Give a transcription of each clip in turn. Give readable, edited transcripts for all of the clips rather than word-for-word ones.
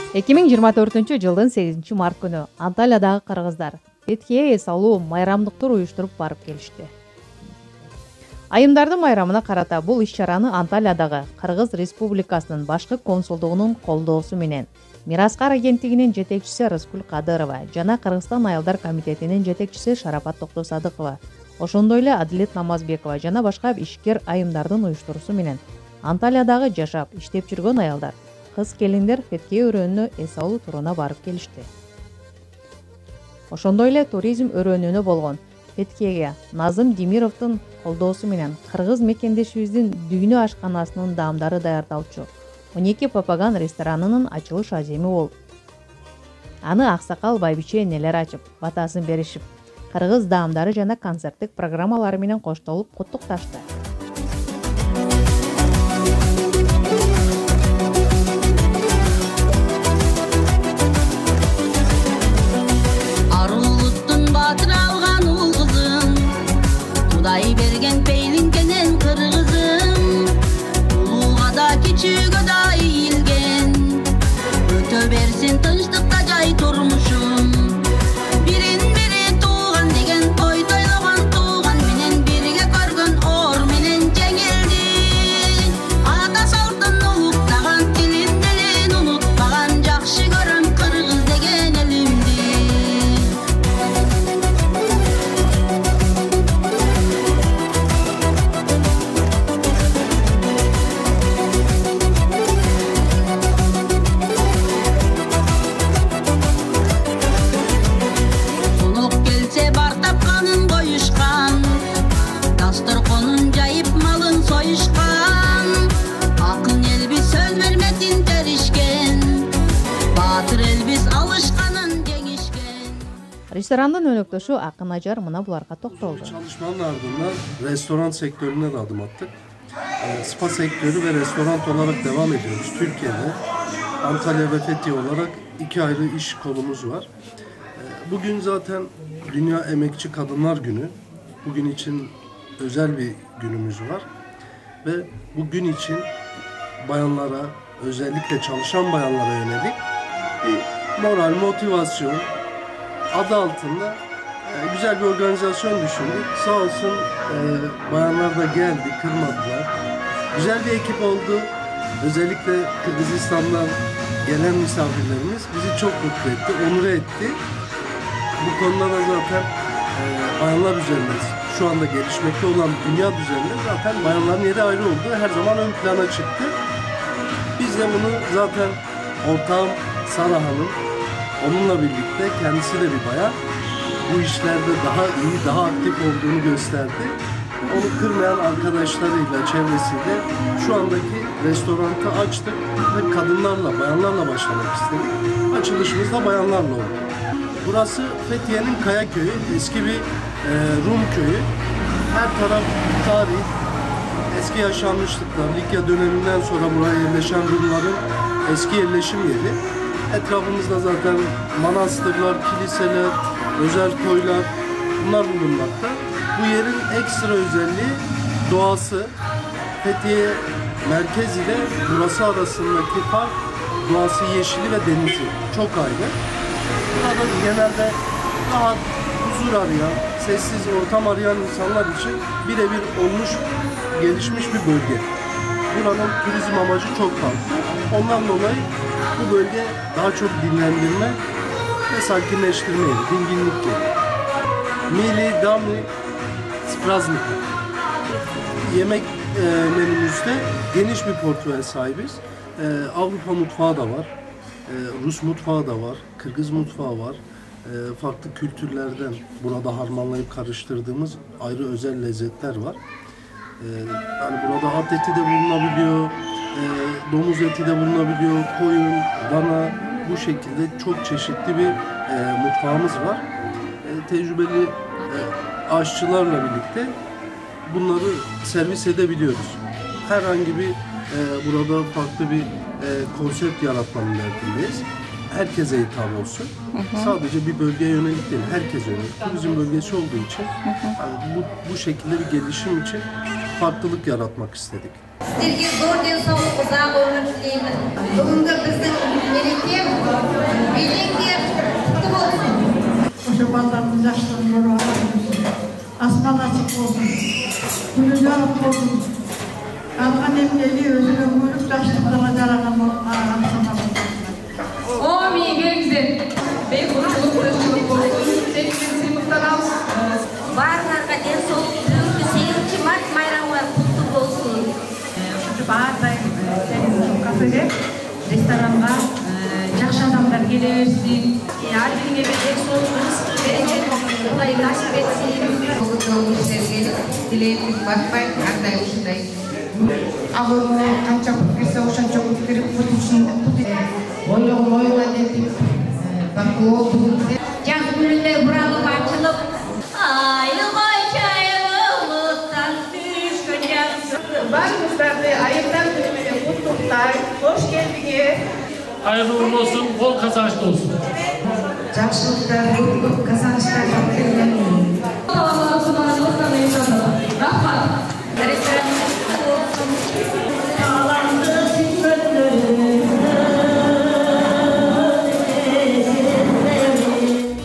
2024-жылдын 8-март күнү Анталиядагы кыргыздар Фетхие эс алуу майрамдыктар уюштуруп барып келишти. Айымдардын майрамына карата бул иш-чараны Анталиядагы Кыргыз Республикасынын башкы консулдугунун колдоосу менен Мираскар агенттигинин жетекчиси Рыскүл Кадырова жана Кыргызстан айылдар комитетинин жетекчиси Шарапат Токтосадыкова, ошондой эле Адилет Намазбекова жана башка ишкер айымдардын уюштуруусу менен Анталиядагы жашап, иштеп жүргөн аялдар, кыз-келиндер Фетхие өрөөнүнө эс алуу туруна барып келишти. Ошондой эле туризм өрөөнүнө болгон Фетхиеге Назым Демировдун колдоосу менен кыргыз мекендешибиздин дүйнө ашканасынын даамдары даярдалчу 12 Папаган ресторанынын ачылыш аземи болуп, аны аксакал байбиче энелер ачып, батасын беришип, кыргыз даамдары жана концерттик программалары менен коштолуп куттукташты. Кудай берген пейлинкенен кыргызым, улууга да кичүүгө да ийилген, өтө берсин тынчтыкта жай турмушум. Бирин бири тууган деген той тойлогон тууган менен бирге көргөн оор менен жеңилди. Ата салтын улуктаган, тилин дилин унутпаган, жакшы көрөм кыргыз деген элимди. Restorandın önöktüşü Akın Acar mına bularga toktoldu. Çalışmanın ardından restoran sektörüne de adım attık. Spa sektörü ve restoran olarak devam ediyoruz. Türkiye'de Antalya ve Fethiye olarak 2 ayrı iş kolumuz var. Bugün zaten Dünya Emekçi Kadınlar Günü. Bugün için özel bir günümüz var. Ve bu gün için bayanlara, özellikle çalışan bayanlara yönelik bir moral, motivasyon adı altında güzel bir organizasyon düşündük. Sağ olsun bayanlar da geldi, kırmadılar. Güzel bir ekip oldu. Özellikle Kırgızistan'dan gelen misafirlerimiz bizi çok mutlu etti, onur etti. Bu konuda da zaten bayanlar üzerinde şu anda gelişmekte olan dünya düzeninde zaten bayanların yeri ayrı oldu. Her zaman ön plana çıktı. Biz de bunu zaten ortağım Sara Hanım, onunla birlikte kendisi de bir bayan, bu işlerde daha iyi, daha aktif olduğunu gösterdi. Onu kırmayan arkadaşlarıyla, çevresiyle şu andaki restoranı açtık ve kadınlarla, bayanlarla başlamak istedik. Açılışımız da bayanlarla oldu. Burası Fethiye'nin Kaya Köyü, eski bir Rum köyü. Her taraf tarih, eski yaşanmışlıklar, Likya döneminden sonra buraya yerleşen Rumların eski yerleşim yeri. Etrafımızda zaten manastırlar, kiliseler, özel koylar bunlar bulunmakta. Bu yerin ekstra özelliği doğası. Fethiye merkez ile burası arasındaki fark doğası, yeşili ve denizi çok ayrı. Burada genelde rahat, huzur arayan, sessiz ortam arayan insanlar için birebir olmuş, gelişmiş bir bölge. Buranın turizm amacı çok farklı. Ondan dolayı bu bölge daha çok dinlendirme ve sakinleştirme yeri, dinginlik yeri. Mili, damli, spraznika. Yemek menümüzde geniş bir portföy sahibiz. Avrupa mutfağı da var, Rus mutfağı da var, Kırgız mutfağı var. Farklı kültürlerden burada harmanlayıp karıştırdığımız ayrı özel lezzetler var. Yani burada at eti de bulunabiliyor, domuz eti de bulunabiliyor, koyun, dana, bu şekilde çok çeşitli bir mutfağımız var. Tecrübeli aşçılarla birlikte bunları servis edebiliyoruz. Herhangi bir burada farklı bir konsept yaratmanın derdindeyiz. Herkese hitap olsun. Sadece bir bölgeye yönelik değil, herkese yönelik. Turizm bölgesi olduğu için yani bu şekilde bir gelişim için farklılık yaratmak istedik. Sizlerge zor densoqlik, uzoq umr tilayman. Bugungi bizning merakam болsun. Kalkan emniyeli özüne uğurlup taşlıklarına carakan Amin, en güzel. Ben kuruluk kuruluk olsun. Senin sınıftan alsın. Barlarga densooluk tilöөгү 8 mart bayramlar куттук болсун. Ушунчу баардайым сенин кафеге, ресторанга жакшы адамдар келе берсин. Ар бириңе бир денсоолук, рызык берекет, Кудай насип этсин. Тилейбиз батпай, андай ушундай. Ağırlığı kança kutkursa uşança kutkurup kutuşun oyluğun oyuna depip bakı oldu. Жаз күнүндө буралып ачылып, айылгай чайылыптан түшкөн жакшы. Barınızlardı ayırdan gününe kutluklar, hoş geldiniz. Hayırlı uğurlu olsun, bol kazançlı olsun. Жақсылықтар, көп kazançlar келген.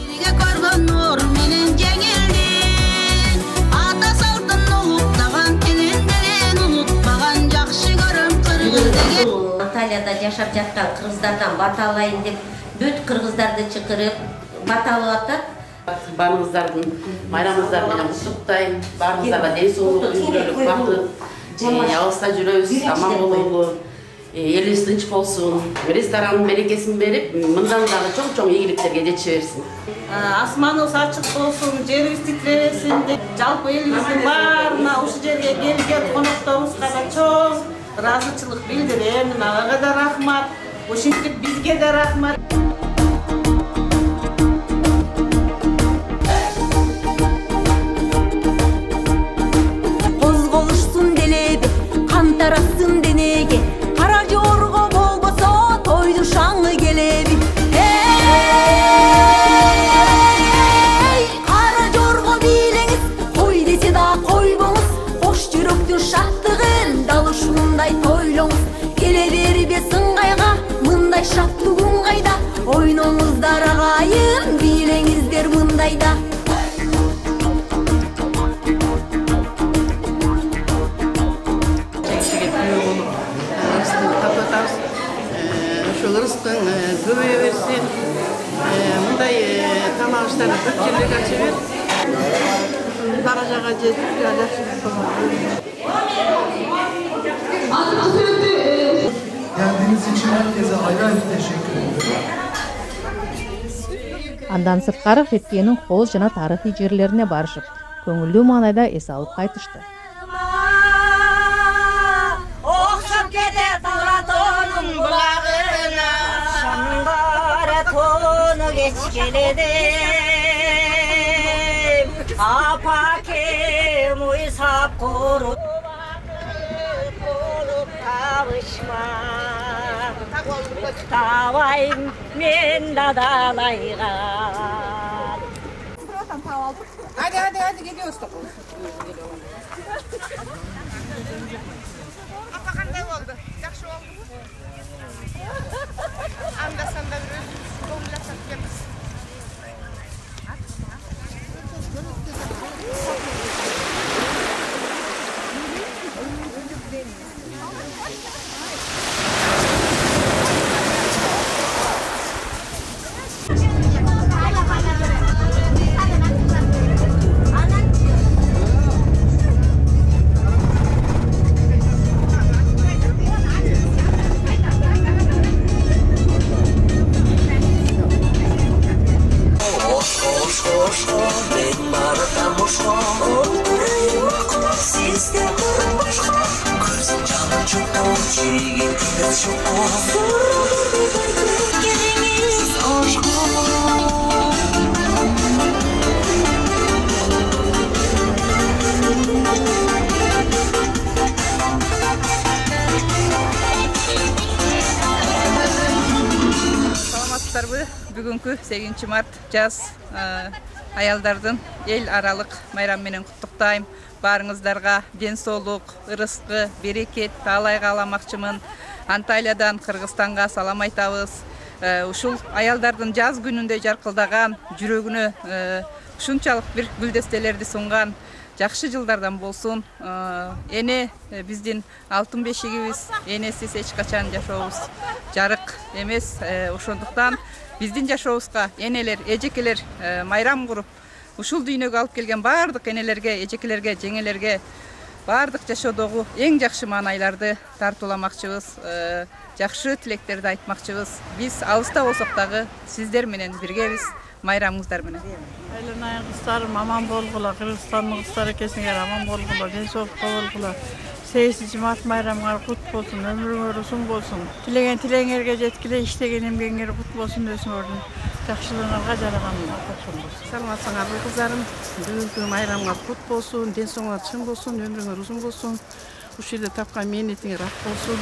Birге көргөн нур менен жеңилдин. Ата салтын улуттаган тилиндерин унутпаган жакшы көрөм кыргыз деген. Анталияда жашап жаткан кыргыздардан бата алайын деп бүт кыргыздарды чакырып бата алып атат. Barınızlardan, bayramınızlar менен куттуктайм. Барыңыздарга ден соолук, үйгүлүк, бакыт, алыста жүрөбүз, аман бололу. Элибиз тынч болсун. Ресторанның берекесин берип, мындан дагы чоң ийгиликтерге жете берсин. Асманыбыз ачык болсун, жерибиз титиребесин деп, жалпы элибиздин баарына ушу жерге келген конокторубузга да чоң ыраазычылык билдирем. Ага да рахмат, ошентип бизге да рахмат. Козголушсун делеби, кан тарасын денеге, кара жорго болбосо тойду шаңы келеби. Эй, кара жорго билеңиз, кой десе да койбоңуз, кош жүрөктүн шаттыгын дал ушундай тойлоңуз. Келе бербес ыңгайга, мындай шаттыгың кайда, ойноңуздар агайын, билеңиздер мындайда. Ошол ырыстын көбөйө берсин. Мындай тамак иштери көп жерлерге ачып бер. Баражага жетип жакшы Geldiğiniz için herkese ayrı ayrı teşekkür ederim. Андан сырткары Феткенин кооз жана тарыхый жерлерине барышып, көңүлдүү маанайда эс алып кайтышты. Окшоп кетет Алатоонун булагына, шаңдары тоону кеч келедим. Апакем уйсап куруп болуп табышма. Табайм мен дадалайга. Hadi gidiyoruz da. Apa qanday oldu? Yaxshi oldimi? Anda-sanda bir o'zimiz ko'ngillasab ketamiz. Бүгүнкү 8 март жаз аялдардын эл аралык майрам менен куттуктайм. Барыңыздарга ден соолук, ырыскы, берекет таалай кааламакчымын. Анталиядан Кыргызстанга салам айтабыз. Ушул аялдардын жаз күнүндө жаркылдаган жүрөгүнө ушунчалык бир гүлдестелерди сунган жакшы жылдардан болсун. Эне биздин алтын бешигибиз, энесиз эч качан жашообуз жарык эмес. Ошондуктан биздин жашообузга энелер, эжекелер майрам куруп, ушул дүйнөгө алып келген бардык энелерге, эжекелерге, жеңелерге бардык жашоодогу эң жакшы маанайларды тартууламакчыбыз, жакшы тилектерди айтмакчыбыз. Биз алыста болсок дагы сиздер менен биргебиз, майрамыңыздар менен. Айланайын кыздарым аман болгула, Кыргызстандын кыздар экесиңер аман болгула, ден соолукта болгула. 8 март майрамыңар кут болсун, өмүрүңөр узун болсун. Тилеген тилеңерге жеткиле, иштеген эмгегиңер кут болсун десиңөрдүн. Жакшылыгыңарга жараганыңар болсун. Саламатсыңарбы кыздарым? Бүгүнкү майрамыңар кут болсун, ден соолугуңар чың болсун, өмүрүңөр узун болсун. Ушул жерде тапкан мээнетиңер ак болсун.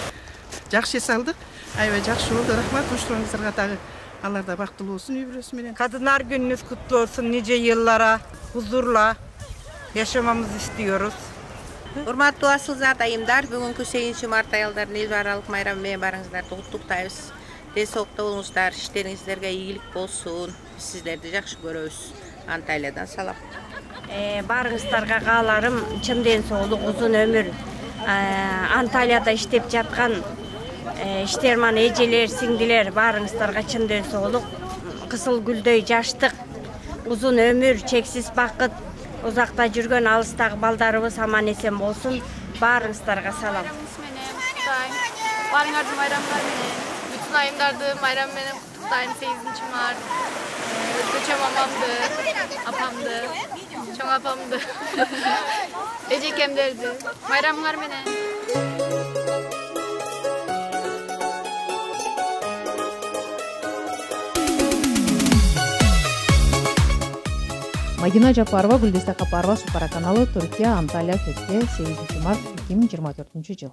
Жакшы салдык, аябай жакшы болду. Рахмат, ушуңарга дагы алар да бактылуу болсун үй бүлөсү менен. Kadınlar gününüz kutlu olsun. Nice yıllara huzurla yaşamamızı istiyoruz. Урматтуу асыл атайымдар, бүгүнкү 8 март аялдардын эл аралык майрамы менен барыңыздарды куттуктайбыз. Ден соолукта болуңуздар, иштериңиздерге ийгилик болсун. Сиздерди жакшы көрөбүз. Анталиядан салам. Барыңыздарга кааларым чын ден соолук, узун өмүр. Анталияда иштеп жаткан иштерман эжелер, сиңдилер, барыңыздарга чын ден соолук, кысыл гүлдөй жаштык, узун өмүр, чексиз бакыт. Uzakta жүргөн алыстагы балдарыбыз аман эсен болсун. Барыңыздарга салам. Барыңарды майрамдар менен, бүтүн айымдарды майрам менен куттуктайм. 8 март. Өзгөчө мамамды, апамды, чоң апамды, эжекемдерди майрамыңар менен. Мадина Жапарова, Гүлдестек Апарова, Супара каналы, Түркия, Анталия, Фетке, 8 март 2024 жыл.